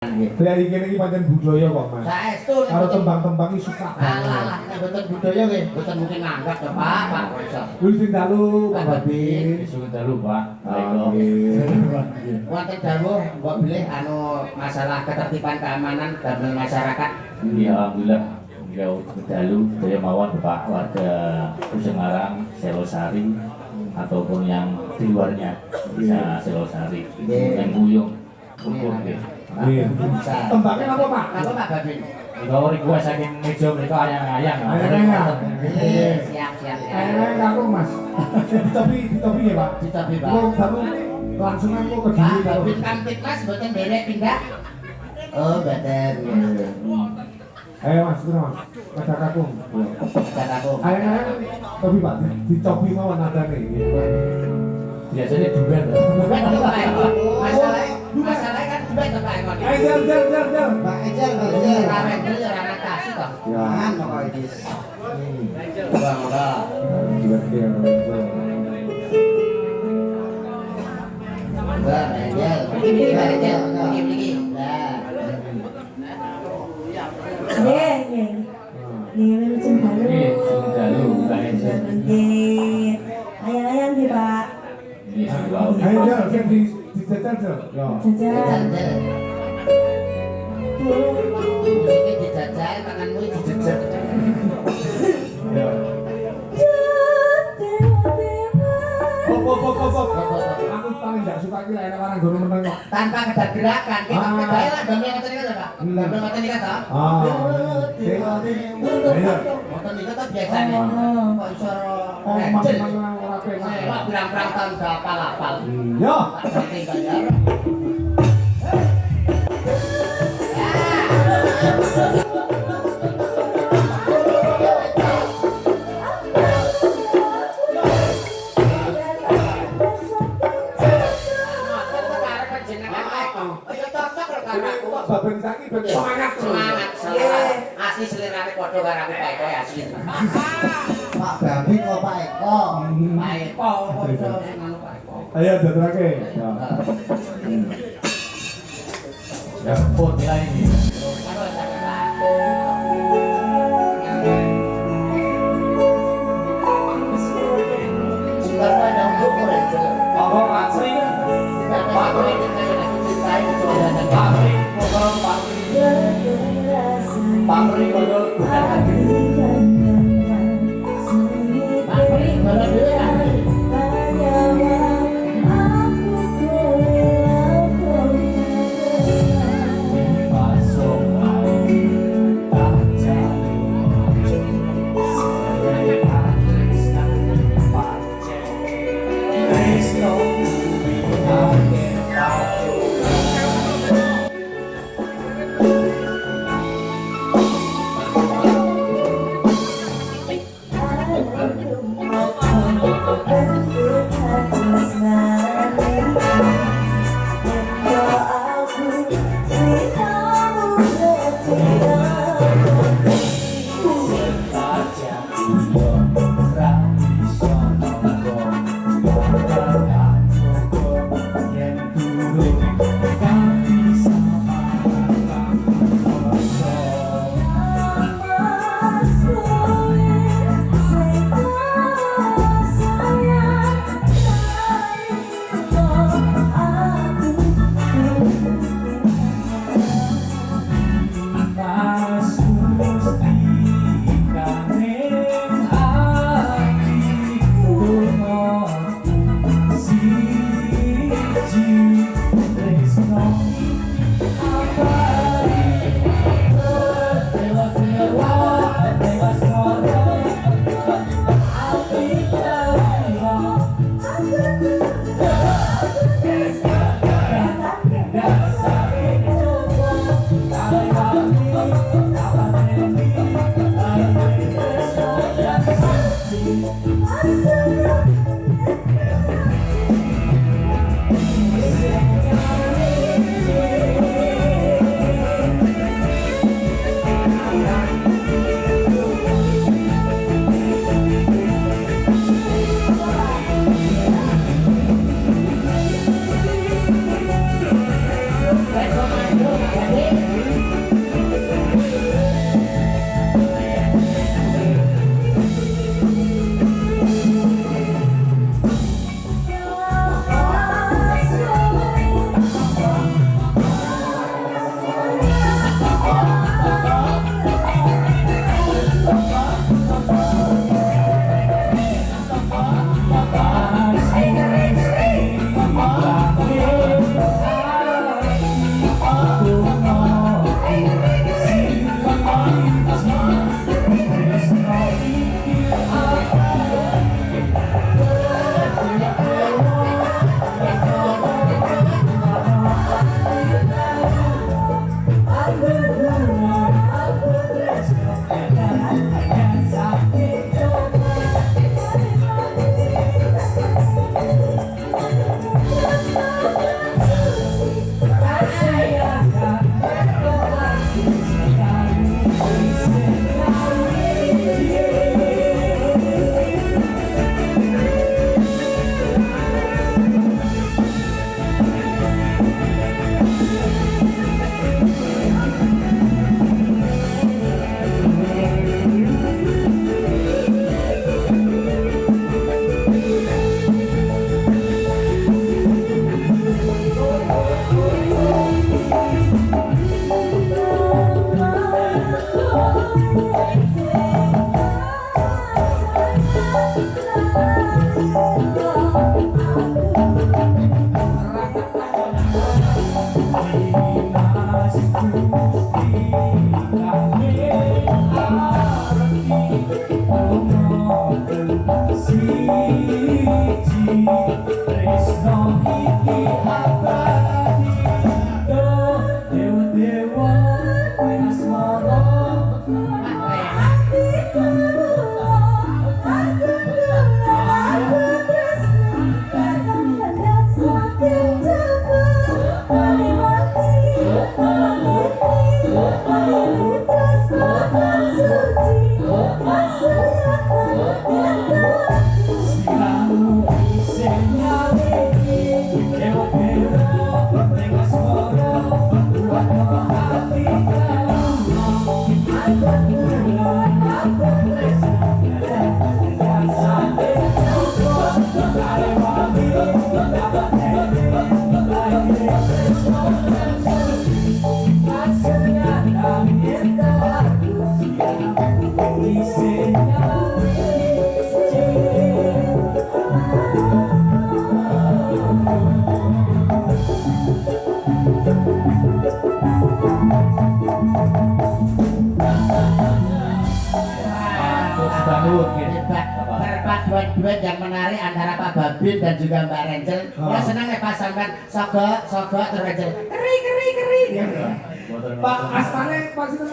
Dari kene iki pancen budaya kok, Mas. Saestu Karo tembang-tembang iki suka. Alah, nek boten budaya nggih, boten mungkin nganggap to, Pak, Pak Konco. Wis sing dalu, Pak Babin. Wis dalu, Pak. Wonten dawuh mbok bilih masalah ketertiban keamanan damel masyarakat. Iya, alhamdulillah. Beliau dalu saya mawon Pak warga Kusengarang, Selosari ataupun yang di luarnya bisa Selosari. Yang Buyung, Kumpul nggih. Iya. Tembaknya apa, Pak? Apa Pak Babin? Kalau request saking meja mereka ayang-ayang. Ayang-ayang. Siap. Ayang-ayang kakung, Mas. Ditopi ya, Pak. Ditopi, Pak. Lo baru langsung aku ke Pak diri. Babin Kamtip Mas boten derek pindah. Oh, boten. Ayo Mas, terus Mas. Ada kakung. Kata aku. Ayang-ayang topi, Pak. Dicopi mawon nadane. Biasanya duet. Bukan itu Pak Eko. Masalahnya kan bukan itu Pak Eko. Jal. Mbak Ejel, Mbak Ini Ejel. orang itu ya orang kasih toh. Jangan pokoknya dis. Bangga. Mbak Ejel. Begini Mbak Ejel. Begini. Nah. Iya, dalu, Mbak Ejel. Ayang-ayang di Pak. Iya, wow. Ayo Jal, sing dijajal Jal. Yo. Jajan. Jajal. Musiknya dijajal, tanganmu dijejek. Yo. Pop. Aku paling gak suka ki lek orang gono meneng kok. Tanpa ada gerakan, kita Ah. kita lah gambar ngoten niku Pak. Gambar ngoten niku toh. Ah. Ngoten niku toh biasane. Kok iso Oh, ngecil. mang ora penak. Wah, pirang-pirang tahun gak apal-apal. Yo. Tak ngerti bayar. Babin saiki ben semangat. Semangat. Asli selirane padha karo aku Pak Eko ya asli. Pak Babi kok Pak Eko. Pak Eko padha sing anu Pak Eko. Ayo dadrake. Yo. Ya, pun nilai ini. Karo Pak. Sudah ada untuk korek. Pokok asri. Pabrik cintai kejuaraan Pabrik, pokok pabrik. Pabrik kalau pabrik kalau dulu kan masuk. Terdapat duet-duet yang menarik antara Pak Babin dan juga Mbak Renjel. Kalau senang ya Pak sampean sogo terus Renjel keri. Pak Astane Pak